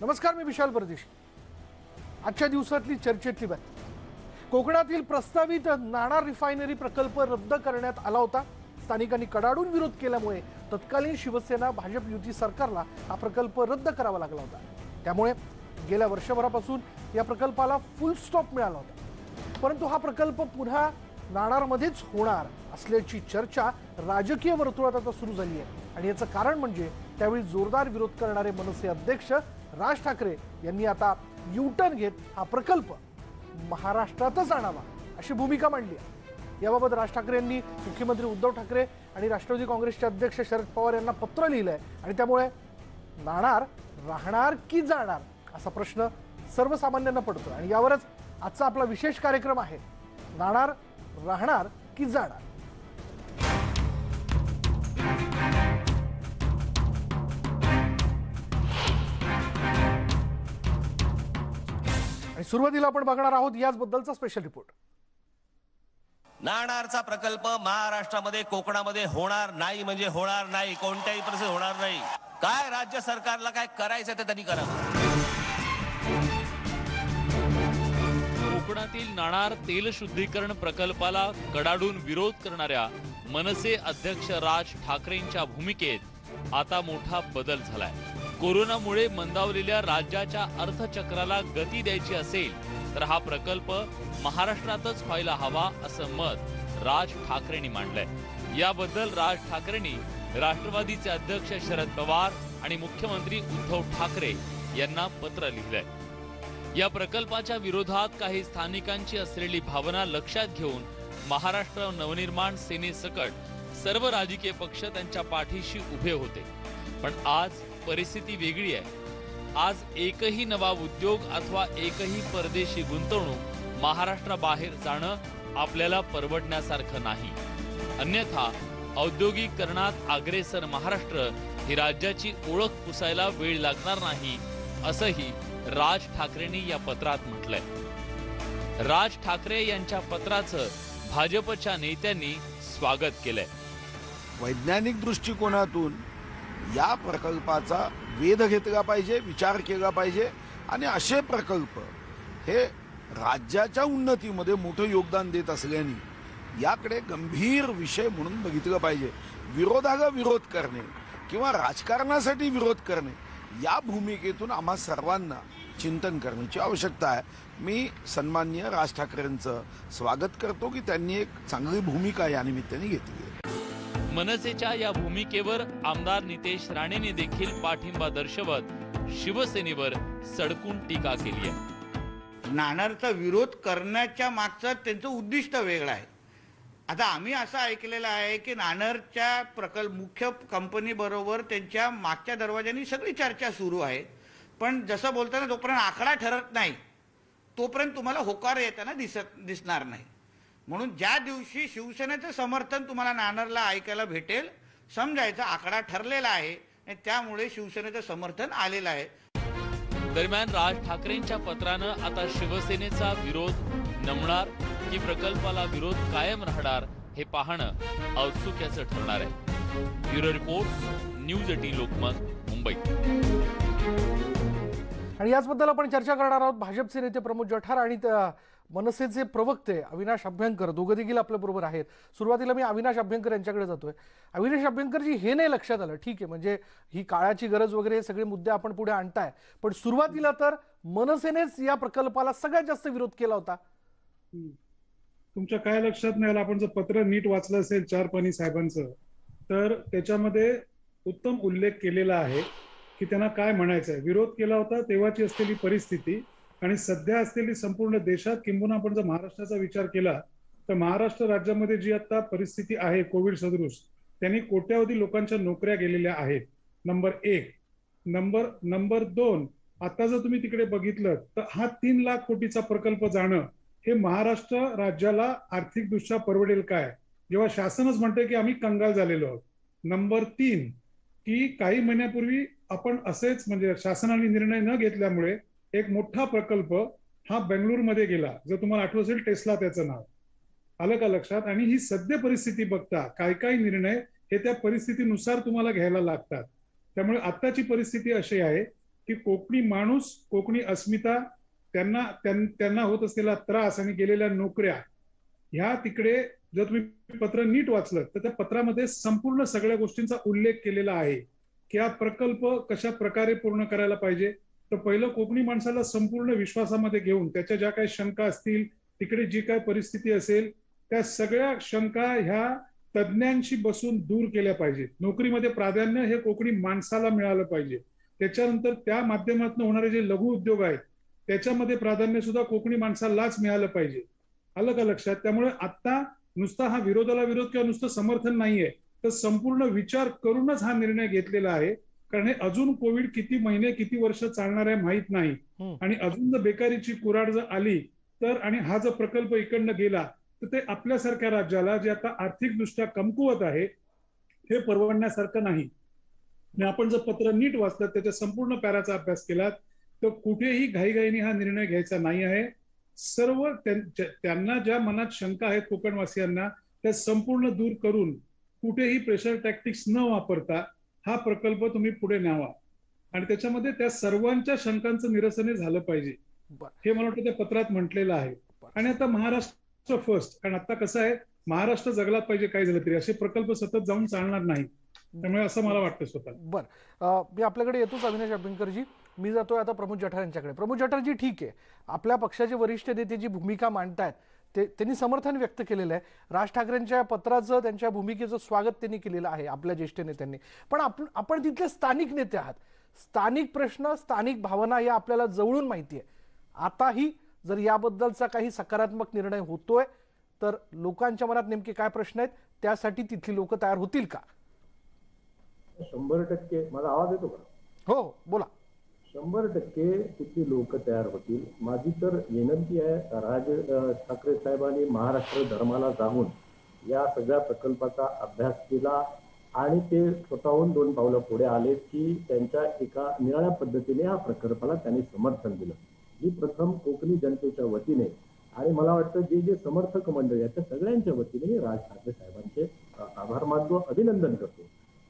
नमस्कार, मी विशाल परदेशी। आजच्या दिवसातली चर्चेतली बातमी, कोकणातील प्रस्तावित नाणार रिफायनरी प्रकल्प रद्द करण्यात आला होता। स्थानिकांनी कडाडून विरोध केल्यामुळे तत्कालीन शिवसेना भाजप युती सरकारला हा प्रकल्प रद्द करावा लागला होता। त्यामुळे गेल्या वर्षभरापासून या प्रकल्पाला फुल स्टॉप मिळाला होता। परंतु हा प्रकल्प पुन्हा नाणारमध्येच होणार असल्याची चर्चा राजकीय वर्तुळात आता सुरू झाली आहे। आणि याचं कारण म्हणजे त्यावेळी जोरदार विरोध करणारे मनसे अध्यक्ष राज ठाकरे यांनी आता यू-टर्न घेत हा प्रकल्प महाराष्ट्रातच आणावा अशी भूमिका मांडली आहे। याबाबत राज ठाकरे यांनी मुख्यमंत्री उद्धव ठाकरे आणि राष्ट्रवादी काँग्रेसचे अध्यक्ष शरद पवार यांना पत्र लिहिलंय आणि त्यामुळे नाणार राहणार की जाणार असा प्रश्न सर्वसामान्यांना पडतो आणि यावरच आजचा आपला विशेष कार्यक्रम आहे। नाणार राहणार की जाणार। सुरुवातीला आपण बघणार आहोत याचबद्दलचा स्पेशल रिपोर्ट। नाणारचा प्रकल्प महाराष्ट्रामध्ये कोकणामध्ये होणार नाही म्हणजे होणार नाही, कोणत्याही परिस्थितीत होणार नाही। काय राज्य सरकारला काय करायचं ते त्यांनी करावं। कोकणातील नाणार तेल शुद्धीकरण प्रकल्पाला कडाडून विरोध करणाऱ्या मनसे अध्यक्ष राज ठाकरेंच्या भूमिकेत आता मोठा बदल झालाय। कोरोनामुळे मंदावलेल्या राज्याच्या अर्थचक्राला गती द्यायची असेल तर हा प्रकल्प महाराष्ट्रातच व्हायला हवा असं मत राज ठाकरेंनी मांडलंय। याबद्दल राज ठाकरेंनी राष्ट्रवादीचे अध्यक्ष शरद पवार आणि मुख्यमंत्री उद्धव ठाकरे यांना पत्र लिहिलंय। या प्रकल्पाच्या विरोधात काही स्थानिकांची असलेली भावना लक्षात घेऊन महाराष्ट्र नवनिर्माण सेनेसकट सर्व राजकीय पक्ष त्यांच्या पाठीशी उभे होते। पण आज परिस्थिती वेगळी आहे। आज एकही नवा उद्योग अथवा एकही परदेशी गुंतवणूक महाराष्ट्राबाहेर जाणं आपल्याला परवडण्यासारखं नाही। अन्यथा औद्योगिकरणात अग्रेसर महाराष्ट्र ही राज्याची ओळख पुसायला वेळ लागणार नाही असंही राज ठाकरेंनी या पत्रात म्हटलंय। राज ठाकरे यांच्या पत्राचं भाजपच्या नेत्यांनी स्वागत केलंय। वैज्ञानिक दृष्टिकोनातून या प्रकल्पाचा वेध घेतला पाहिजे, विचार केला पाहिजे आणि असे प्रकल्प हे राज्याच्या उन्नतीमध्ये मोठं योगदान देत असल्याने याकडे गंभीर विषय म्हणून बघितलं पाहिजे। विरोधाला विरोध करणे किंवा राजकारणासाठी विरोध करणे या भूमिकेतून आम्हा सर्वांना चिंतन करण्याची आवश्यकता आहे। मी सन्माननीय राज ठाकरेंचं स्वागत करतो की त्यांनी एक चांगली भूमिका या निमित्ताने घेतली आहे। मनसेच्या या भूमिकेवर आमदार नितेश राणेंनी देखील पाठिंबा दर्शवत शिवसेनेवर सडकून टीका केली आहे। नाणारचा विरोध करण्याच्या मागचं त्यांचं उद्दिष्ट वेगळं आहे। आता आम्ही असं ऐकलेलं आहे की नाणारच्या मुख्य कंपनी बरोबर त्यांच्या मागच्या दरवाजानी सगळी चर्चा सुरू आहे, पण जसं बोलताना जोपर्यंत आकडा ठरत नाही तोपर्यंत तुम्हाला होकार येताना दिसणार नाही। म्हणून ज्या दिवशी शिवसेनेचं समर्थन तुम्हाला नाणारला ऐकायला भेटेल समजायचं आकडा ठरलेला आहे आणि त्यामुळे शिवसेनेचं समर्थन आलेलं आहे। दरम्यान राज ठाकरेंच्या पत्रानं आता शिवसेनेचा विरोध नमणार की प्रकल्पाला विरोध कायम राहणार हे पाहणं औत्सुक्याचं ठरणार आहे। Bureau report, news 18 Lokmat, Mumbai. आणि याचबद्दल आपण चर्चा करणार आहोत। भाजपचे नेते प्रमोद जठार आणि मनसेचे प्रवक्ते अविनाश अभ्यंकर दोघं देखील आपल्या बरोबर आहेत। सुरुवातीला मी अविनाश अभ्यंकर यांच्याकडे जातोय। अविनाश अभ्यंकरजी, हे नाही लक्षात आलं, ठीक आहे, म्हणजे ही काळाची गरज वगैरे हे सगळे मुद्दे आपण पुढे आणताय, पण सुरुवातीला तर मनसेनेच या प्रकल्पाला सगळ्यात जास्त विरोध केला होता। तुमच्या काय लक्षात नाही आलं? आपण जर पत्र नीट वाचलं असेल चारपानी साहेबांचं तर त्याच्यामध्ये उत्तम उल्लेख केलेला आहे की त्यांना काय म्हणायचं आहे। विरोध केला होता तेव्हाची असलेली परिस्थिती आणि सध्या असलेली संपूर्ण देशात किंबहुना आपण जर महाराष्ट्राचा विचार केला तर महाराष्ट्र राज्यामध्ये जी आता परिस्थिती आहे कोविड सदृश, त्यांनी कोट्यावधी लोकांच्या नोकऱ्या गेलेल्या आहेत, नंबर 1। नंबर 2, आता जर तुम्ही तिकडे बघितलं तर हा 3 लाख कोटीचा प्रकल्प जाणं हे महाराष्ट्र राज्याला आर्थिकदृष्ट्या परवडेल काय, जेव्हा शासनच म्हणते की आम्ही कंगाल झालेलो आहोत। नंबर 3 की काही महिन्यापूर्वी आपण असेच म्हणजे शासनाने निर्णय न घेतल्यामुळे एक मोठा प्रकल्प हा बेंगळुरूमध्ये गेला, जर तुम्हाला आठवत असेल टेस्ला त्याचं नाव, आलं का लक्षात? आणि ही सद्य परिस्थिती बघता काय निर्णय हे त्या परिस्थितीनुसार तुम्हाला घ्यायला लागतात। त्यामुळे आताची परिस्थिती अशी आहे की कोकणी माणूस, कोकणी अस्मिता, त्यांना होत असलेला त्रास आणि गेलेल्या नोकऱ्या, ह्या तिकडे जर तुम्ही पत्र नीट वाचलं तर त्या पत्रामध्ये संपूर्ण सगळ्या गोष्टींचा उल्लेख केलेला आहे की हा प्रकल्प कशा प्रकारे पूर्ण करायला पाहिजे. तर पहिलं कोकणी माणसाला संपूर्ण विश्वासामध्ये घेऊन त्याच्या ज्या काही शंका असतील, तिकडे जी काय परिस्थिती असेल, त्या सगळ्या शंका ह्या तज्ज्ञांशी बसून दूर केल्या पाहिजेत. नोकरीमध्ये प्राधान्य हे कोकणी माणसाला मिळालं पाहिजे. त्याच्यानंतर त्या माध्यमातून होणारे जे लघु उद्योग आहेत त्याच्यामध्ये प्राधान्य सुद्धा कोकणी माणसालाच मिळालं पाहिजे. आलं का लक्षात? त्यामुळे आता नुसता हा विरोधाला विरोध किंवा नुसतं समर्थन नाहीये, तर संपूर्ण विचार करूनच हा निर्णय घेतलेला आहे. कारण हे अजून कोविड किती महिने किती वर्ष चालणार आहे माहित नाही. आणि अजून जर बेकारीची कुऱ्हाड जर आली तर, आणि हा जर प्रकल्प इकडनं गेला तर ते आपल्यासारख्या राज्याला जे आता आर्थिकदृष्ट्या कमकुवत आहे हे परवडण्यासारखं नाही. आणि आपण जर पत्र नीट वाचलं, त्याच्या संपूर्ण पॅराचा अभ्यास केलात तर कुठेही घाईघाईने हा निर्णय घ्यायचा नाही आहे. सर्व त्यांना ज्या मनात शंका आहेत कोकणवासियांना त्या संपूर्ण दूर करून कुठेही प्रेशर टॅक्टिक्स न वापरता हा प्रकल्प तुम्ही पुढे न्यावा आणि त्याच्यामध्ये त्या सर्वांच्या शंकांचं निरसन झालं पाहिजे, हे मला वाटतं त्या पत्रात म्हटलेलं आहे. आणि आता महाराष्ट्र फर्स्ट, कारण आता कसं आहे, महाराष्ट्र जगला पाहिजे काही झालं तरी, असे प्रकल्प सतत जाऊन चालणार नाही. त्यामुळे असं मला वाटतं स्वतः. बरं, मी आपल्याकडे येतोच अविनाश अभ्यंकरजी. मी जातोय आता प्रमोद जठार यांच्याकडे. प्रमोद जठारजी, ठीक आहे, आपल्या पक्षाचे वरिष्ठ नेते जी भूमिका मांडतायत त्यांनी समर्थन व्यक्त केलेलं आहे. राज ठाकरेंच्या पत्राचं, त्यांच्या भूमिकेचं स्वागत त्यांनी केलेलं आहे आपल्या ज्येष्ठ नेत्यांनी. पण आपण तिथले स्थानिक नेते आहात. स्थानिक प्रश्न, स्थानिक भावना या आपल्याला जवळून माहिती आहे. आताही जर याबद्दलचा काही सकारात्मक निर्णय होतोय तर लोकांच्या मनात नेमके काय प्रश्न आहेत, त्यासाठी तिथली लोक तयार होतील का? 100% माझा आवाज येतो का? हो, बोला. 100% तिथली लोक तयार होतील. माझी तर विनंती आहे, राज ठाकरे साहेबांनी महाराष्ट्र धर्माला जाऊन या सगळ्या प्रकल्पाचा अभ्यास केला आणि ते स्वतःहून 2 पावलं पुढे आले की त्यांच्या एका निराळ्या पद्धतीने या प्रकल्पाला त्यांनी समर्थन दिलं. मी प्रथम कोकणी जनतेच्या वतीने आणि मला वाटतं जे समर्थक मंडळी आहेत त्या सगळ्यांच्या वतीने राज ठाकरे साहेबांचे आभार मानतो, अभिनंदन करतो.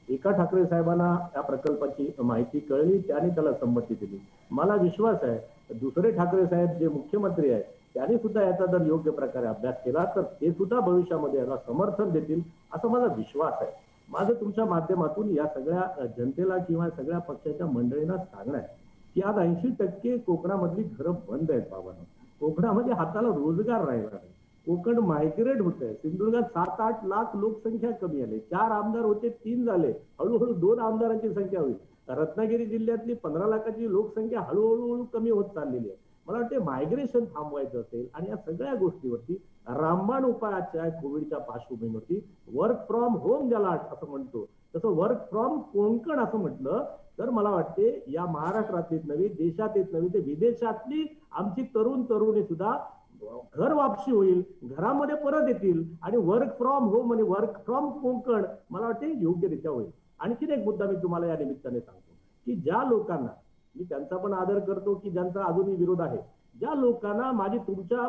एका ठाकरे साहेबांना या प्रकल्पाची माहिती कळली, त्याने त्याला संमती दिली. मला विश्वास आहे दुसरे ठाकरे साहेब जे मुख्यमंत्री आहेत त्यांनी सुद्धा याचा जर योग्य प्रकारे अभ्यास केला तर ते सुद्धा भविष्यामध्ये याला समर्थन देतील असा माझा विश्वास आहे. माझं तुमच्या माध्यमातून या सगळ्या जनतेला किंवा सगळ्या पक्षाच्या मंडळींना सांगणं आहे की आज 80% कोकणामधली घरं बंद आहेत बाबांनो. कोकणामध्ये हाताला रोजगार राहिला नाही. कोकण मायग्रेट होत आहे. सिंधुदुर्गात 7-8 लाख लोकसंख्या कमी आली. 4 आमदार होते, 3 झाले. हळूहळू 2 आमदारांची संख्या होईल. रत्नागिरी जिल्ह्यातली 15 लाखाची लोकसंख्या हळूहळू कमी होत चाललेली आहे. मला वाटते मायग्रेशन थांबवायचं असेल आणि या सगळ्या गोष्टीवरती रामबाण उपायाच्या कोविडच्या पार्श्वभूमीवरती वर्क फ्रॉम होम ज्याला असं म्हणतो तसं वर्क फ्रॉम कोकण असं म्हटलं तर मला वाटते या महाराष्ट्रातलीच नव्हे, देशातलीच नव्हे, ते विदेशातली आमची तरुणी सुद्धा घर वापसी होईल, घरामध्ये परत येतील आणि वर्क फ्रॉम होम आणि वर्क फ्रॉम कोकण मला वाटते योग्यरित्या होईल. आणखीन एक मुद्दा मी तुम्हाला या निमित्ताने सांगतो की ज्या लोकांना, मी त्यांचा पण आदर करतो की ज्यांचा अजूनही विरोध आहे, ज्या लोकांना माझी तुमच्या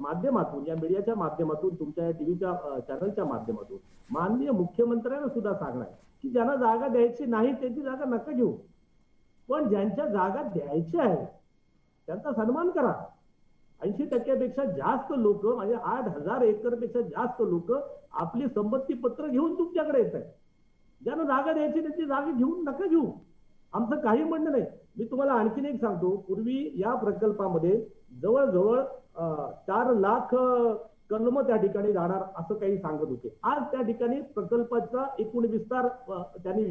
माध्यमातून, या मीडियाच्या माध्यमातून, तुमच्या या टीव्हीच्या चॅनलच्या माध्यमातून माननीय मुख्यमंत्र्यांना सुद्धा सांगणार की ज्यांना जागा द्यायची नाही त्यांची जागा नका घेऊ, पण ज्यांच्या जागा द्यायच्या आहेत त्यांचा सन्मान करा. 80% जास्त लोक, म्हणजे 8,000 एकरपेक्षा जास्त लोक आपली संपत्ती पत्र घेऊन तुमच्याकडे येत आहेत. ज्यांना जागा द्यायची त्यांची जागा घेऊन नका घेऊ, आमचं काही म्हणणं नाही. मी तुम्हाला आणखीन एक सांगतो, पूर्वी या प्रकल्पामध्ये जवळजवळ 4 लाख कलम त्या ठिकाणी जाणार असं काही सांगत होते. आज त्या ठिकाणी प्रकल्पाचा एकूण विस्तार त्यांनी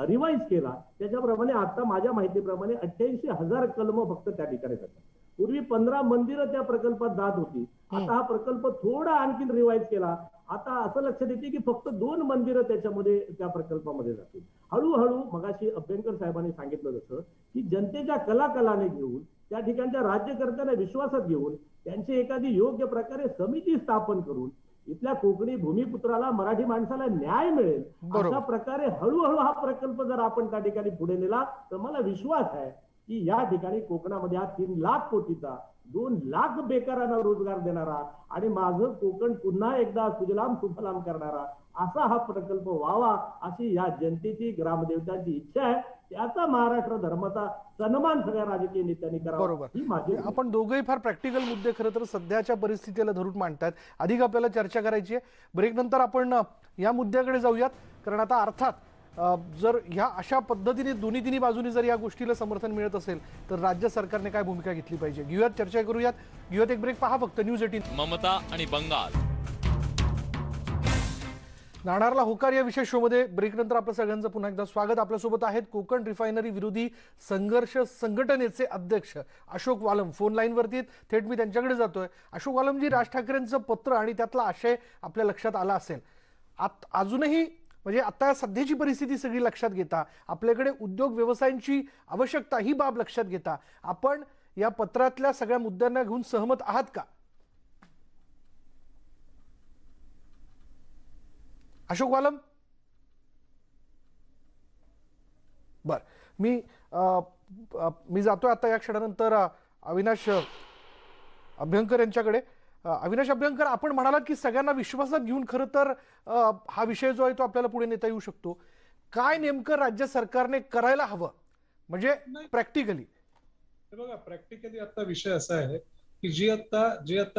रिवाईज केला, त्याच्याप्रमाणे आता माझ्या माहितीप्रमाणे 88,000 कलम फक्त त्या ठिकाणी जातात. पूर्वी 15 मंदिरं त्या प्रकल्पात जात होती. आता हा प्रकल्प थोडा आणखीन रिवाईज केला. आता असं लक्षात येते की फक्त 2 मंदिरं त्याच्यामध्ये त्या प्रकल्पामध्ये जातील. हळूहळू मगाशी अभ्यंकर साहेबांनी सांगितलं जसं की जनतेच्या कलाकलाने घेऊन, त्या ठिकाणच्या राज्यकर्त्यांना विश्वासात घेऊन त्यांची एखादी योग्य प्रकारे समिती स्थापन करून इथल्या कोकणी भूमिपुत्राला, मराठी माणसाला न्याय मिळेल अशा प्रकारे हळूहळू हा प्रकल्प जर आपण त्या ठिकाणी पुढे नेला तर मला विश्वास आहे की या ठिकाणी कोकणामध्ये हा 3 लाख कोटीचा 2 लाख बेकारांना रोजगार देणारा आणि माझं कोकण पुन्हा एकदा सुजलाम सुफलाम करणारा असा हा प्रकल्प व्हावा अशी या जनतेची ग्रामदेवतांची इच्छा आहे. त्याचा महाराष्ट्र धर्माचा सन्मान सगळ्या राजकीय नेत्यांनी करावा बरोबर. ही माझी आपण दोघंही फार प्रॅक्टिकल मुद्दे खरं तर सध्याच्या परिस्थितीला धरून मांडतात. अधिक आपल्याला चर्चा करायची आहे. ब्रेक नंतर आपण या मुद्द्याकडे जाऊयात, कारण आता अर्थात जर ह्या अशा पद्धतीने दोन्ही बाजूनी जर या गोष्टीला समर्थन मिळत असेल तर राज्य सरकारने काय भूमिका घेतली पाहिजे, घेऊयात चर्चा करूयात. घेऊयात एक ब्रेक. पहा फक्त न्यूज 18. ममता आणि बंगाल. नाणारला होकार या विशेष शो मध्ये ब्रेक नंतर आपलं सगळ्यांचं पुन्हा एकदा स्वागत. आपल्यासोबत आहेत कोकण रिफायनरी विरोधी संघर्ष संघटनेचे अध्यक्ष अशोक वालम फोन लाईनवरती. थेट मी त्यांच्याकडे जातोय. अशोक वालमजी, राज ठाकरेंचं पत्र आणि त्यातला आशय आपल्या लक्षात आला असेल. अजूनही म्हणजे आता सध्याची परिस्थिती सगळी लक्षात घेता, आपल्याकडे उद्योग व्यवसायांची आवश्यकता ही बाब लक्षात घेता, आपण या पत्रातल्या सगळ्या मुद्द्यांना घेऊन सहमत आहात का? अशोक वालम. बर, मी जातोय आता या क्षणानंतर अविनाश अभ्यंकर यांच्याकडे. अविनाश अभ्यंकर, आपण म्हणालात की सगळ्यांना विश्वासात घेऊन खरं तर हा विषय जो आहे तो आपल्याला पुढे नेता येऊ शकतो. काय नेमकं राज्य सरकारने करायला हवं म्हणजे प्रॅक्टिकली? बघा, प्रॅक्टिकली आता विषय असा आहे की जी आता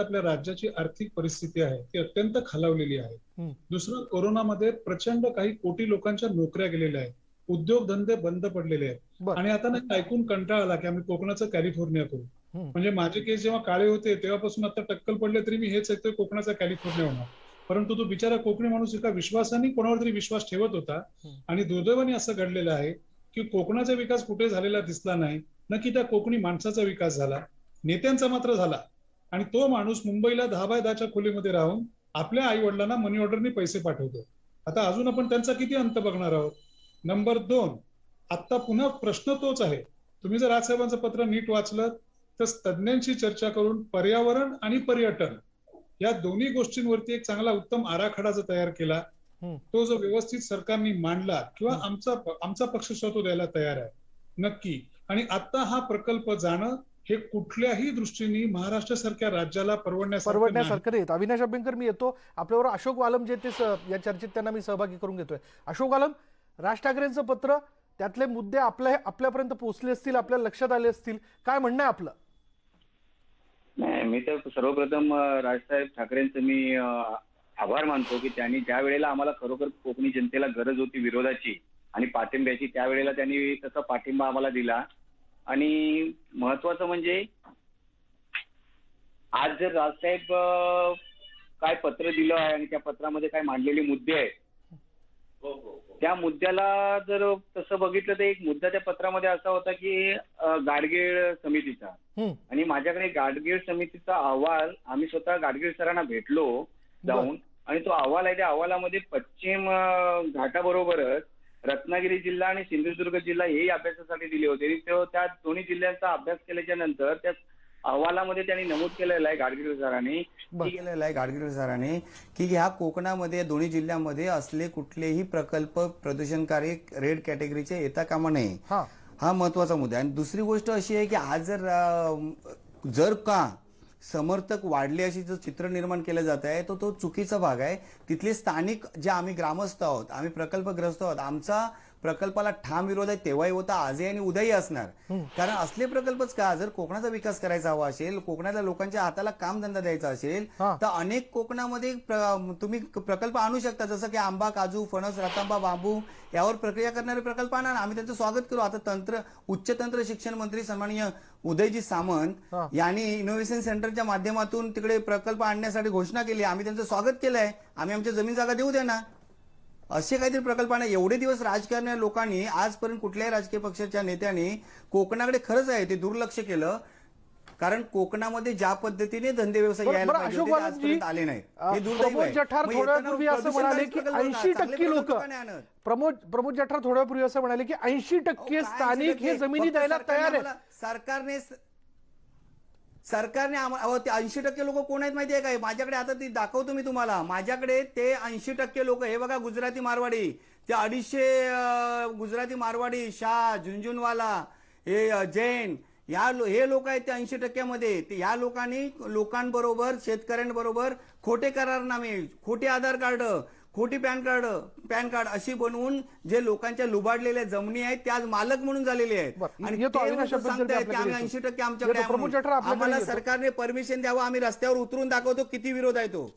आपल्या राज्याची आर्थिक परिस्थिती आहे ती अत्यंत खालावलेली आहे. दुसरं, कोरोनामध्ये प्रचंड काही कोटी लोकांच्या नोकऱ्या गेलेल्या आहेत, उद्योगधंदे बंद पडलेले आहेत. आणि आता नाही ऐकून कंटाळा आला की आम्ही कोकणाचं कॅलिफोर्निया करू. म्हणजे माझे केस जेव्हा काळे होते तेव्हापासून आता टक्कल पडले तरी मी हेच ऐकतोय, कोकणाचा कॅलिफोर्निया होणार. परंतु तो बिचारा कोकणी माणूस एका विश्वासाने कोणावर तरी विश्वास ठेवत होता आणि दुर्दैवाने असं घडलेलं आहे की कोकणाचा विकास कुठे झालेला दिसला नाही, न की त्या कोकणी माणसाचा विकास झाला, नेत्यांचा मात्र झाला. आणि तो माणूस मुंबईला 10x10च्या खोलीमध्ये राहून आपल्या आई वडिलांना मनी ऑर्डरने पैसे पाठवतो. आता अजून आपण त्यांचा किती अंत बघणार आहोत? नंबर 2, आता पुन्हा प्रश्न तोच आहे. तुम्ही जर राजसाहेबांचं पत्र नीट वाचलं तर तज्ज्ञांशी चर्चा करून पर्यावरण आणि पर्यटन या दोन्ही गोष्टींवरती एक चांगला उत्तम आराखडा जर तयार केला, तो जो व्यवस्थित सरकारने मांडला किंवा आमचा पक्ष स्वतः द्यायला तयार आहे नक्की. आणि आता हा प्रकल्प जाणं हे कुठल्याही दृष्टीने महाराष्ट्रासारख्या राज्याला परवडण्यासारखं नाही. अविनाश अभ्यंकर, मी येतो आपल्यावर. अशोक वालम जे ते या चर्चेत त्यांना मी सहभागी करून घेतोय. अशोक वालम, राज ठाकरेंचं पत्र, त्यातले मुद्दे आपल्यापर्यंत पोहोचले असतील, आपल्या लक्षात आले असतील, काय म्हणणं आहे आपलं? नाही, मी तर सर्वप्रथम राजसाहेब ठाकरेंचं मी आभार मानतो की त्यांनी ज्या वेळेला आम्हाला खरोखर कोकणी जनतेला गरज होती विरोधाची आणि पाठिंब्याची, त्यावेळेला त्यांनी तसा पाठिंबा आम्हाला दिला. आणि महत्वाचं म्हणजे आज जर राजसाहेब काय पत्र दिलं आहे आणि त्या पत्रामध्ये काय मांडलेले मुद्दे आहेत, त्या मुद्द्याला जर तसं बघितलं तर एक मुद्दा त्या पत्रामध्ये असा होता की गाडगीळ समितीचा. आणि माझ्याकडे गाडगीळ समितीचा अहवाल, आम्ही स्वतः गाडगीळ सरांना भेटलो जाऊन, आणि तो अहवाल आहे. त्या अहवालामध्ये पश्चिम घाटाबरोबरच रत्नागिरी जिल्हा आणि सिंधुदुर्ग जिल्हा हेही अभ्यासासाठी दिले होते. त्या दोन्ही जिल्ह्यांचा अभ्यास केल्याच्या नंतर त्या अहवालामध्ये त्यांनी नमूद केलेलं आहे गाडगीळ सरांनी की ह्या कोकणामध्ये दोन्ही जिल्ह्यामध्ये असले कुठलेही प्रकल्प प्रदूषणकारी रेड कॅटेगरीचे येता कामा नये. हा महत्वाचा मुद्दा आहे. आणि दुसरी गोष्ट अशी आहे की आज जर का समर्थक वाढले अशी जो चित्र निर्माण केलं जात आहे तो चुकीचा भाग आहे. तिथले स्थानिक जे आम्ही ग्रामस्थ आहोत, आम्ही प्रकल्पग्रस्त आहोत, आमचा प्रकल्पाला ठाम विरोध आहे. तेव्हाही होता, आजही आणि उद्याही असणार. कारण असले प्रकल्पच का, जर कोकणाचा विकास करायचा हवा असेल, कोकणातल्या लोकांच्या हाताला कामधंदा द्यायचा असेल तर अनेक कोकणामध्ये तुम्ही प्रकल्प आणू शकता. जसं की आंबा, काजू, फणस, रतांबा, बांबू यावर प्रक्रिया करणारे प्रकल्प आणा, आम्ही त्यांचं स्वागत करू. आता उच्च तंत्र शिक्षण मंत्री सन्माननीय उदयजी सामंत यांनी इनोव्हेशन सेंटरच्या माध्यमातून तिकडे प्रकल्प आणण्यासाठी घोषणा केली. आम्ही त्यांचं स्वागत केलंय. आम्ही आमच्या जमीन जागा देऊ द्या ना. असे काहीतरी प्रकल्पांना एवढे दिवस राजकारण्या लोकांनी, आजपर्यंत कुठल्याही राजकीय पक्षाच्या नेत्यांनी कोकणाकडे खरंच आहे ते दुर्लक्ष केलं. कारण कोकणामध्ये ज्या पद्धतीने धंदे व्यवसाय यायला पाहिजे होते आजपर्यंत आले नाही. हे दुर्दैव आहे. प्रमोद जठार थोड्यापूर्वी असं म्हणाले की 80% लोक, प्रमोद जठार थोड्यापूर्वी असं म्हणाले की 80% स्थानिक हे जमिनी द्यायला तयार आहेत. सरकारने 80% लोक कोण आहेत माहिती आहे काय? माझ्याकडे आता ती दाखवतो मी तुम्हाला. माझ्याकडे ते 80% लोक, हे बघा, गुजराती मारवाडी, ते 250 गुजराती मारवाडी, शाह, झुंझुनवाला, हे जैन हे लोक आहेत ते 80%मध्ये ते या लोकांबरोबर शेतकऱ्यांबरोबर खोटे करारनामे, खोटे आधार कार्ड, खोटी पॅन कार्ड अशी बनवून जे लोकांच्या लुबाडलेल्या जमिनी आहेत त्या आज मालक म्हणून झालेले आहेत. आणि ते लोकं सांगतायत की आम्ही 80% आमच्याकडे आहे म्हणून. आम्हाला सरकारने परमिशन द्यावं, आम्ही रस्त्यावर उतरून दाखवतो किती विरोध आहे तो.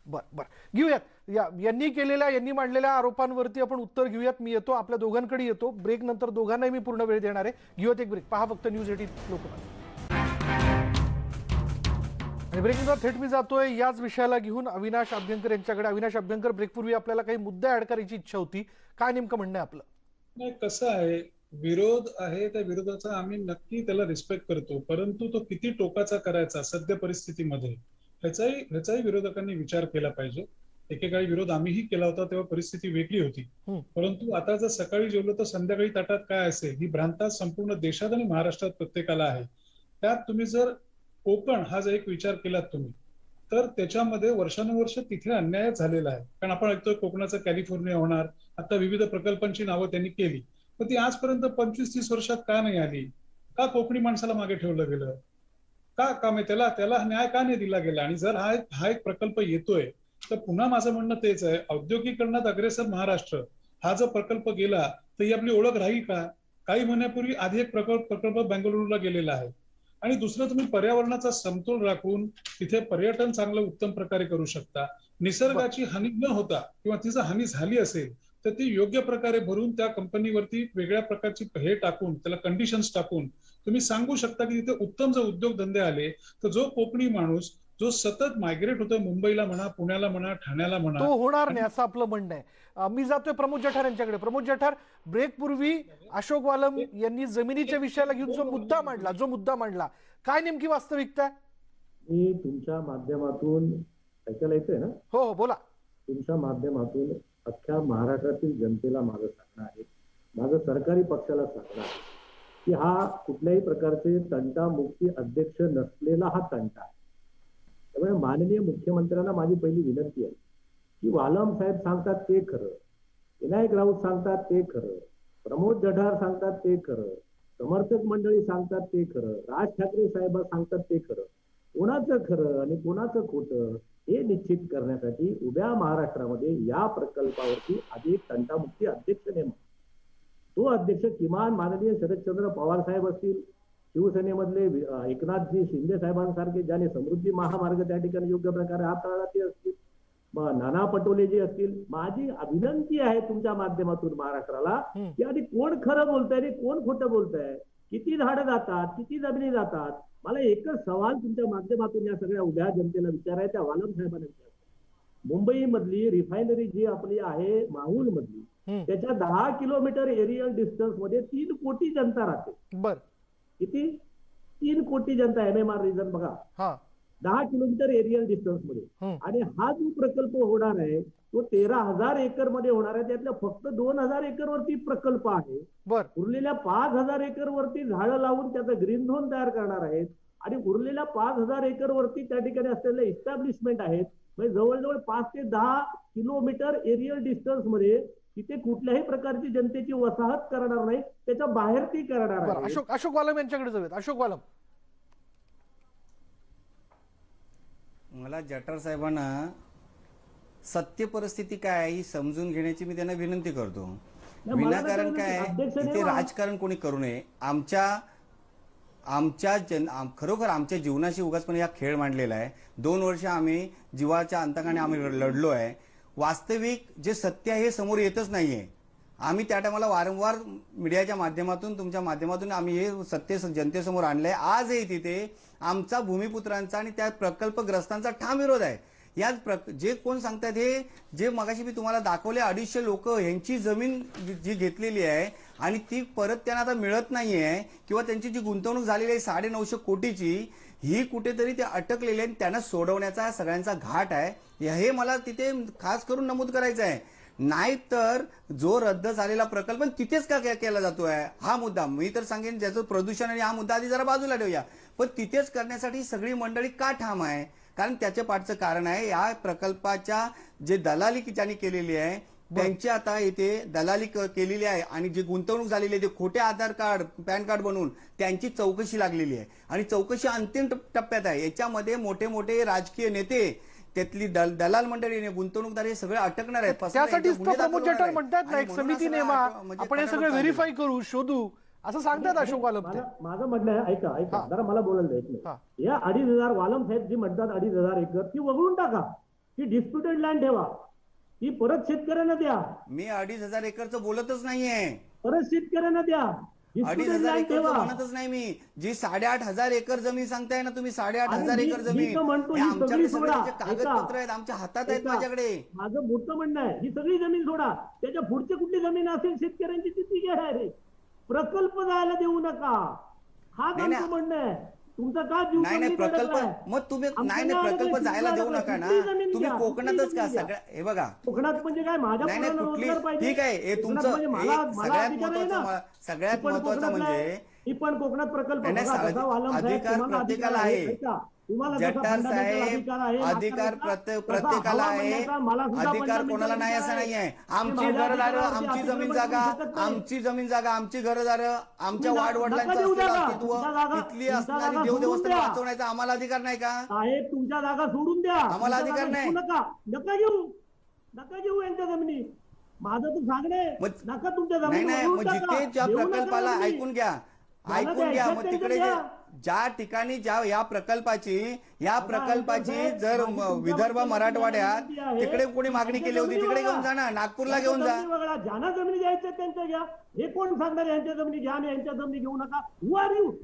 बर घेऊयात यांनी मांडलेल्या आरोपांवरती आपण उत्तर घेऊयात. मी येतो आपल्या दोघांकडे येतो. ब्रेक नंतर दोघांनाही मी पूर्ण वेळ देणार आहे. घेऊयात एक ब्रेक. पहा फक्त न्यूज 18 लोकमत. आणि ब्रेकनंतर थेट मी जातोय याच विषयाला घेऊन अविनाश अभ्यंकर यांच्याकडे. अविनाश अभ्यंकर, ब्रेकपूर्वी आपल्याला काही मुद्दे ऍड करायची इच्छा होती, काय नेमकं म्हणणं आहे आपलं? नाही, कसं आहे, विरोध आहे त्या विरोधाचा आम्ही नक्की त्याला रिस्पेक्ट करतो, परंतु तो किती टोकाचा करायचा सध्या परिस्थितीमध्ये ह्याचाही विरोधकांनी विचार केला पाहिजे. एकेकाळी विरोध आम्हीही केला होता, तेव्हा परिस्थिती वेगळी होती. परंतु आता जर सकाळी जेवलो तर संध्याकाळी ताटात काय असेल ही भ्रांत संपूर्ण देशात आणि महाराष्ट्रात प्रत्येकाला आहे. त्यात तुम्ही जर कोकण हा जर एक विचार केलात तुम्ही, तर त्याच्यामध्ये वर्षानुवर्ष तिथे अन्याय झालेला आहे. कारण आपण ऐकतोय कोकणाचं कॅलिफोर्निया होणार, आता विविध प्रकल्पांची नावं त्यांनी केली, पण ती आजपर्यंत 25-30 वर्षात का नाही आली? का कोकणी माणसाला मागे ठेवलं गेलं? का त्याला न्याय का नाही दिला गेला? आणि जर हा एक प्रकल्प येतोय तर पुन्हा माझं म्हणणं तेच आहे, औद्योगिकरणात अग्रेसर महाराष्ट्र हा जर प्रकल्प गेला तर ही आपली ओळख राहील का? काही महिन्यापूर्वी आधी एक प्रकल्प बेंगळुरूला गेलेला आहे. आणि दुसरं, तुम्ही पर्यावरणाचा समतोल राखून तिथे पर्यटन चांगलं उत्तम प्रकारे करू शकता. निसर्गाची हानी न होता किंवा तिचं हानी झाली असेल तर ती योग्य प्रकारे भरून त्या कंपनीवरती वेगळ्या प्रकारची हे टाकून त्याला कंडिशन्स टाकून तुम्ही सांगू शकता की तिथे उत्तम जर उद्योगधंदे आले तर जो कोकणी माणूस जो सतत मायग्रेट होतोय मुंबईला म्हणा, पुण्याला म्हणा, ठाण्याला म्हणा, तो होणार नाही असं आपलं म्हणणं आहे. मी जातोय प्रमोद जठार यांच्याकडे. प्रमोद जठार, ब्रेक पूर्वी अशोक वालम यांनी जमिनीच्या विषयाला घेऊन जो मुद्दा मांडला, काय नेमकी वास्तविकता आहे? मी तुमच्या माध्यमातून ऐकायला येतोय ना? हो बोला. तुमच्या माध्यमातून अख्ख्या महाराष्ट्रातील जनतेला माझं सांगणं आहे, माझं सरकारी पक्षाला सांगणं आहे की हा कुठल्याही प्रकारचे तंटामुक्ती अध्यक्ष नसलेला हा तंटा आहे. त्यामुळे माननीय मुख्यमंत्र्यांना माझी पहिली विनंती आहे की वालम साहेब सांगतात ते खरं, विनायक राऊत सांगतात ते खरं, प्रमोद जठार सांगतात ते खरं, समर्थक मंडळी सांगतात ते खरं, राज ठाकरे साहेब सांगतात ते खरं, कोणाचं खरं आणि कोणाचं खोटं हे निश्चित करण्यासाठी उभ्या महाराष्ट्रामध्ये या प्रकल्पावरती आधी एक तंटामुक्ती अध्यक्ष नेमा. तो अध्यक्ष किमान माननीय शरदचंद्र पवार साहेब असतील, शिवसेनेमधले एकनाथजी शिंदे साहेबांसारखे ज्याने समृद्धी महामार्ग त्या ठिकाणी योग्य प्रकारे हाताळला ते असतील, नाना पटोले जे असतील. माझी विनंती आहे तुमच्या माध्यमातून महाराष्ट्राला की आधी कोण खरं बोलतंय आणि कोण खोटं बोलतंय, किती झाडं जातात, किती जमिनी जातात. मला एकच सवाल तुमच्या माध्यमातून या सगळ्या उभ्या जनतेला विचारायचा, वालम साहेबांना विचारायचा. मुंबई मधली रिफायनरी जी आपली आहे माहूल मधली, त्याच्या 10 किलोमीटर एरियल डिस्टन्स मध्ये 3 कोटी जनता राहते. बर, किती? 3 कोटी जनता. MMR रिजन बघा, 10 किलोमीटर एरियल डिस्टन्स मध्ये. आणि हा जो प्रकल्प होणार आहे तो 13,000 एकर मध्ये होणार आहे. त्यातल्या फक्त 2,000 एकर वरती प्रकल्प आहे. उरलेल्या 5,000 एकर वरती झाडं लावून त्याचं ग्रीन झोन तयार करणार आहेत. आणि उरलेल्या 5,000 एकर वरती त्या ठिकाणी असलेले इस्टॅब्लिशमेंट आहेत. म्हणजे जवळजवळ 5 ते 10 किलोमीटर एरियल डिस्टन्स मध्ये तिथे कुठल्याही प्रकारची जनतेची वसाहत करणार नाही, त्याच्या बाहेर ती करणार आहे. अशोक वालम यांच्याकडे जाऊयात. अशोक वालम, मला जठार साहेबांना सत्य परिस्थिती काय आहे ही समजून घेण्याची मी त्यांना विनंती करतो. विनाकारण काय इथे राजकारण कोणी करू नये. खरोखर आमच्या जीवनाशी उगाचपणे हा खेळ मांडलेला आहे. 2 वर्ष आम्ही जीवाच्या अंतकाने आम्ही लढलो आहे. वास्तविक जे सत्य आहे हे समोर येतच नाहीये. आम्ही त्या टायमाला वारंवार मीडियाच्या माध्यमातून तुमच्या माध्यमातून आम्ही हे सत्य जनतेसमोर आणलंय. आजही तिथे आमचा भूमिपुत्रांचा आणि त्या प्रकल्पग्रस्तांचा ठाम विरोध आहे. यात जे कोण सांगतात हे जे मगाशी मी तुम्हाला दाखवले 250 लोक यांची जमीन जी घेतलेली आहे आणि ती परत त्यांना आता मिळत नाहीये किंवा त्यांची जी गुंतवणूक झालेली आहे 950 कोटीची ही कुठेतरी ते अटकलेली आहे. त्यांना सोडवण्याचा सगळ्यांचा घाट आहे हे मला तिथे खास करून नमूद करायचं आहे. नाहीतर जो रद्द झालेला प्रकल्प तिथेच का केला जातोय हा मुद्दा मी तर सांगेन. ज्याचं प्रदूषण आणि हा मुद्दा आधी जरा बाजूला ठेवूया, पण तिथेच करण्यासाठी सगळी मंडळी का ठाम आहे? कारण त्याच्या पाठचं कारण आहे या प्रकल्पाच्या जे दलाली ज्यांनी केलेली आहे त्यांची आता इथे दलाली केलेली आहे आणि जी गुंतवणूक झालेली आहे ते खोटे आधार कार्ड पॅन कार्ड बनवून त्यांची चौकशी लागलेली आहे आणि चौकशी अंतिम टप्प्यात आहे. याच्यामध्ये मोठे मोठे राजकीय नेते, त्यातली दलाल मंडळी, गुंतवणूकदार हे सगळे अटकणार आहेत. त्यासाठीच प्रमोद जठार म्हणतात ना, एक समिती नेमा, आपण हे सगळं व्हेरीफाय करू, शोधू, असं सांगतात अशोक वालम. माझं म्हणणं आहे, ऐका जरा मला बोलायला द्यायचं. या 2,500 वालम साहेब जी म्हणतात 2,500 एकर ती वगळून टाका, ती डिस्प्युटेड लँड ठेवा, ती परत शेतकऱ्यांना द्या. मी 2,500 एकरचं बोलतच नाहीये, परत शेतकऱ्यांना द्या. 2,500 एकरचं म्हणतच नाही मी. जी 8,500 एकर जमीन सांगताय ना तुम्ही, 8,500 एकर जमीन आमच्याकडे सगळे कागदपत्र आहेत, आमच्या हातात आहेत, माझ्याकडे. माझं मोठं म्हणणं आहे, ही सगळी जमीन सोडा, त्याच्या पुढची कुठली जमीन असेल शेतकऱ्यांची ती घ्या रे. प्रकल्प जायला देऊ नका, हा आमचं म्हणणं आहे. तुमचा काय जीव नाही प्रकल्प, मग तुम्ही नाही प्रकल्प जायला देऊ नका ना, तुम्ही कोकणातच का सगळ्या, हे बघा कोकणात म्हणजे काय, माझ्या नाही कुठली, ठीक आहे, हे तुमचं सगळ्यात महत्वाचं म्हणजे ही पण कोकणात प्रकल्प अधिकार प्रत्येकाला आहे. जठार साहेब, अधिकार प्रत्येकाला आहे, अधिकार कोणाला नाही असं नाही आहे. आमची घरदार, आमची जमीन जागा, आमची घरदार, आमच्या वाडवडिलांचं अस्तित्व, इथली असणारी देवदेवस्थान वाचवण्याचा आम्हाला अधिकार नाही का? साहेब तुमच्या जागा सोडून द्या, आम्हाला अधिकार नाही. नका घेऊ यांच्या जमिनी. माझं तर सांगणे, नका तुमच्या जमिनी. नाही, मग जिथे ज्या प्रकल्पाला ऐकून घ्या, मग तिकडे ज्या ठिकाणी या प्रकल्पाची जर विदर्भ मराठवाड्यात तिकडे कोणी मागणी केली होती तिकडे घेऊन जा ना, नागपूरला घेऊन जा. ज्यांना जमिनी घ्यायच्या त्यांच्या घ्या. हे कोण सांगणार यांच्या जमिनी घ्या आणि यांच्या जमिनी घेऊ नका?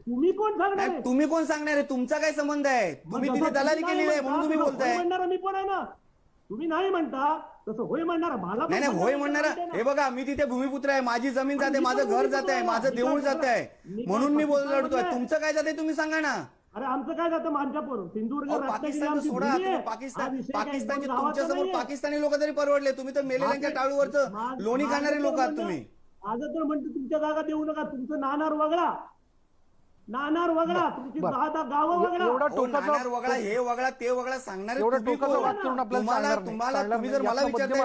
तुम्ही कोण सांगणार? तुम्ही कोण सांगणार आहे? तुमचा काय संबंध आहे? तुम्ही तिथे दलाली केलेली आहे म्हणून तुम्ही बोलताय. म्हणणार मी पण आहे ना, तुम्ही नाही म्हणता तसं होय म्हणणार. मला नाही होय म्हणणार. हे बघा, मी तिथे भूमिपुत्र आहे, माझी जमीन जाते, माझं घर जात आहे, माझं देऊळ जात आहे, म्हणून मी लढतोय. तुमचं काय जाते तुम्ही सांगा ना. अरे आमचं काय जातं मांजापूर, सिंधुदुर्ग, पाकिस्तान सोडा. पाकिस्तानचे तुमच्या समोर पाकिस्तानी लोक तरी परवडले, तुम्ही तर मेलेल्यांच्या टाळूवरचं लोणी खाणारे लोक आहात तुम्ही. माझं तर म्हणतो तुमच्या जागा देऊ नका, तुमचं नाणार वगळा, तुमची गावं वगळा, हे वगळा ते वगळा सांगणार. तुम्ही जर मला विचारताय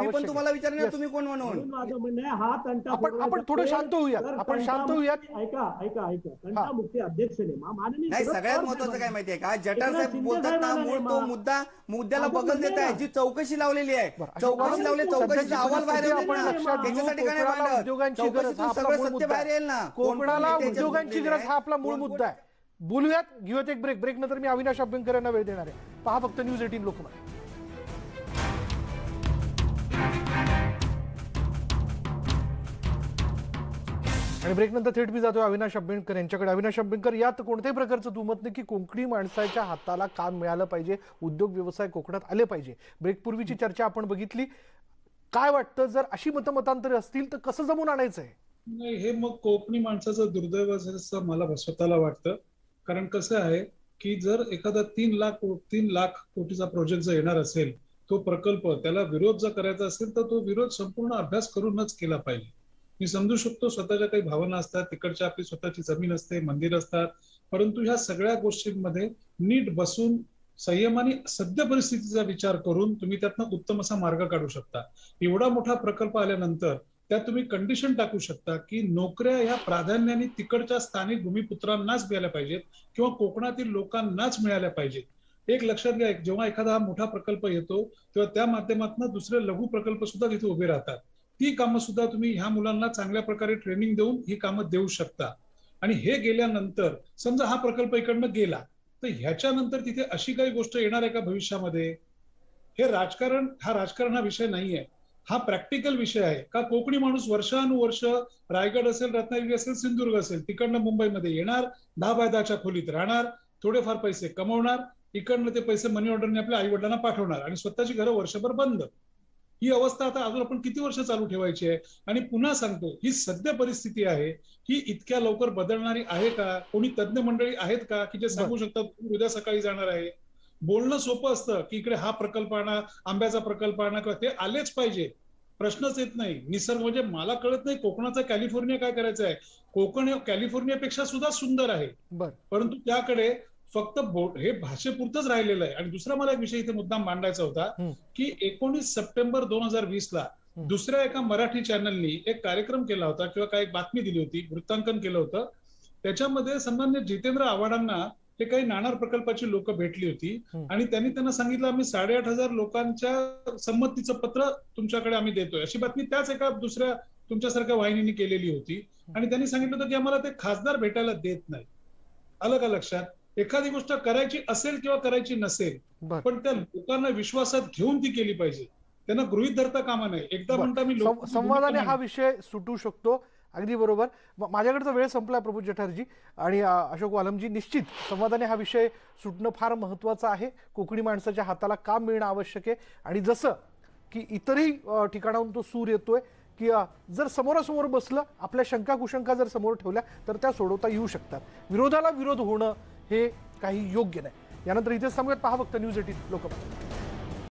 मी पण तुम्हाला विचारणार तुम्ही कोण म्हणून. माझं म्हणणं आहे, हा तंटा आपण थोडं शांत होऊयात, आपण शांत होऊयात. ऐका तंटामुक्ती अध्यक्ष नाही, सगळ्यात महत्वाचं काय माहितीये का, जठार साहेब बोलतात ना, मूळ तो मुद्द्याला बगल देत आहे. जी चौकशी लावलेली आहे, चौकशीचा अहवाल बाहेर येईल ना, त्याच्यासाठी काय भांडण, सगळं सत्य बाहेर येईल ना. कोकणाला उद्योगांची गरज हा आपला मूळ मुद्दा आहे. बोलूयात, घेऊयात एक ब्रेक नंतर मी अविनाश अभ्यंकर यांना वेळ देणार आहे. पहा फक्त न्यूज 18 लोकमत. आणि ब्रेक नंतर थेट मी जातोय अविनाश अभ्यंकर यांच्याकडे. अविनाश अभ्यंकर, यात कोणत्याही प्रकारचं दुमत नाही की कोकणी माणसाच्या हाताला काम मिळालं पाहिजे, उद्योग व्यवसाय कोकणात आले पाहिजे. ब्रेकपूर्वीची चर्चा आपण बघितली. काय वाटतं, जर अशी मतमतांतरे असतील तर कसं जमून आणायचं आहे? नाही, हे मग कोकणी माणसाचं दुर्दैव असं मला स्वतःला वाटतं. कारण कसं आहे की जर एखादा 3 लाख कोटीचा प्रोजेक्ट जर येणार असेल, तो प्रकल्प, त्याला विरोध जर करायचा असेल तर तो विरोध संपूर्ण अभ्यास करूनच केला पाहिजे. मी समजू शकतो स्वतःच्या काही भावना असतात, तिकडच्या आपली स्वतःची जमीन असते, मंदिर असतात, परंतु ह्या सगळ्या गोष्टींमध्ये नीट बसून संयमाने सद्य परिस्थितीचा विचार करून तुम्ही त्यातनं उत्तम असा मार्ग काढू शकता. एवढा मोठा प्रकल्प आल्यानंतर त्यात तुम्ही कंडिशन टाकू शकता की नोकऱ्या ह्या प्राधान्याने तिकडच्या स्थानिक भूमिपुत्रांनाच मिळाल्या पाहिजेत किंवा कोकणातील लोकांनाच मिळाल्या पाहिजेत. एक लक्षात घ्या, जेव्हा एखादा हा मोठा प्रकल्प येतो तेव्हा त्या माध्यमातून दुसरे लघु प्रकल्प सुद्धा तिथे उभे राहतात. ती कामं सुद्धा तुम्ही ह्या मुलांना चांगल्या प्रकारे ट्रेनिंग देऊन ही कामं देऊ शकता. आणि हे गेल्यानंतर समजा हा प्रकल्प इकडनं गेला तर ह्याच्यानंतर तिथे अशी काही गोष्ट येणार आहे का भविष्यामध्ये? हे राजकारण हा विषय नाहीये, हा प्रॅक्टिकल विषय आहे. का कोकणी माणूस वर्षानुवर्ष रायगड असेल, रत्नागिरी असेल, सिंधुदुर्ग असेल, तिकडनं मुंबईमध्ये येणार, 10x10 खोलीत राहणार, थोडेफार पैसे कमवणार, इकडनं ते पैसे मनी ऑर्डरने आपल्या आई वडिलांना पाठवणार आणि स्वतःची घरं वर्षभर बंद. ही अवस्था आता अजून आपण किती वर्ष चालू ठेवायची आहे? आणि पुन्हा सांगतो, ही सद्य परिस्थिती आहे, ही इतक्या लवकर बदलणारी आहे का? कोणी तज्ञ मंडळी आहेत का की जे सांगू शकतात उद्या सकाळी जाणार आहे? बोलणं सोपं असतं की इकडे हा प्रकल्प आणा, आंब्याचा प्रकल्प आणा, किंवा ते आलेच पाहिजे, प्रश्नच येत नाही. निसर्ग म्हणजे मला कळत नाही कोकणाचा कॅलिफोर्निया काय करायचं आहे. कोकण कॅलिफोर्नियापेक्षा सुद्धा सुंदर आहे, परंतु त्याकडे फक्त हे भाषेपुरतच राहिलेलं आहे. आणि दुसरा मला एक विषय इथे मुद्दाम मांडायचा होता की 19 सप्टेंबर 2020ला दुसऱ्या एका मराठी चॅनलनी एक कार्यक्रम केला होता किंवा काय एक बातमी दिली होती, वृत्तांकन केलं होतं. त्याच्यामध्ये सन्मान्य जितेंद्र आव्हाडांना हे काही नाणार प्रकल्पाची लोक भेटली होती आणि त्यांना सांगितलं आम्ही 8,500 लोकांच्या संमतीचं पत्र तुमच्याकडे आम्ही देतोय, अशी बातमी त्याच एका दुसऱ्या तुमच्यासारख्या वाहिनीने केलेली होती. आणि त्यांनी सांगितलं होतं की आम्हाला ते खासदार भेटायला देत नाही. आलं का लक्षात? एखादी गोष्ट करायची असेल किंवा करायची नसेल, पण त्या लोकांना विश्वासात घेऊन ती केली पाहिजे. त्यांना गृहीत धरता कामा नये. एकदा म्हणता मी संवादाने हा विषय सुटू शकतो. अगदी बरोबर. माझ्याकडचा वेळ संपला प्रभू जठारजी आणि अशोक वालमजी. निश्चित संवादाने हा विषय सुटणं फार महत्वाचं आहे. कोकणी माणसाच्या हाताला काम मिळणं आवश्यक आहे. आणि जसं की इतरही ठिकाणाहून तो सूर येतोय की जर समोरासमोर बसलं, आपल्या शंका कुशंका जर समोर ठेवल्या तर त्या सोडवता येऊ शकतात. विरोधाला विरोध होणं हे काही योग्य नाही. यानंतर इथेच थांबूयात. पहा फक्त न्यूज 18 लोकमत.